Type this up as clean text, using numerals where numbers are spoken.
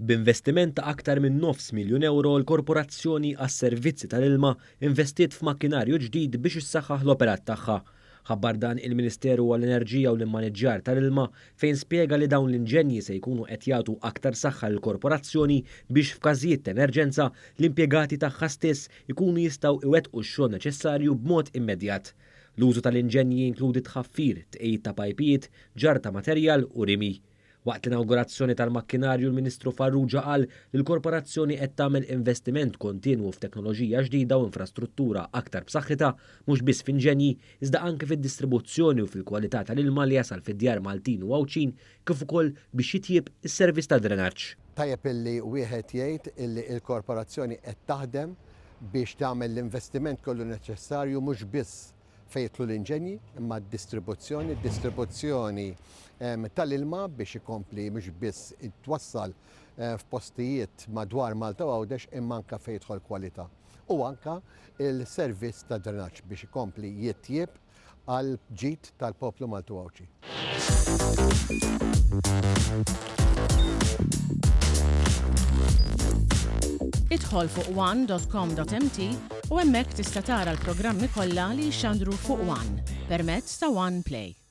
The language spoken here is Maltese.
B'investiment ta' aktar minn €900,000 l-Korporazzjoni għas-Servizzi tal-Ilma investiet f'makkinarju ġdid biex issaħħaħ l-operat tagħha. Ħabbar dan il-Ministeru għall-Enerġija u l-Immaniġġjar tal-Ilma fejn spjega li dawn l-inġenji se jkunu qed jagħtu aktar saħħa lill-korporazzjoni biex f'każijiet ta' emerġenza l-impjegati tagħha stess ikunu jistgħu iwettqu x-xogħol neċessarju b'mod immedjat. L-użu tal-inġenji jinkludi tħaffir, tqejjid ta' pajpijiet, ġar ta' materjal u rimi. Waqt l-inawgurazzjoni tal-makkinarju l-Ministru Farrugia qal li l-korporazzjoni qed tagħmel investiment kontinwu f'teknoloġija ġdida u infrastruttura aktar b'saħħitha mhux biss f'inġenji iżda anke fid-distribuzzjoni u fil-kwalità tal-ilma li jasal fid-djar Maltin u Għawċin kif ukoll biex jitjieb is-servizz ta' drenaġġ. Tajjeb illi wieħed jgħid illi l-korporazzjoni qed taħdem biex tagħmel l-investiment kollu neċessarju mhux biss fejn jitlu l-inġenji imma d-distribuzzjoni tal-ilma biex ikompli mhux biss twassal f'postijiet madwar Malta u Għawdex imma anke fejn jidħol kwalità. U anke il-servizz ta' drenaġġ biex ikompli jitjieb għal ġid tal-poplu Maltu Għawċi. Idħol fuq one.com.mt u hemmhekk tista' tara l-programmi kollha li jxandru fuq One permezz ta' One Play.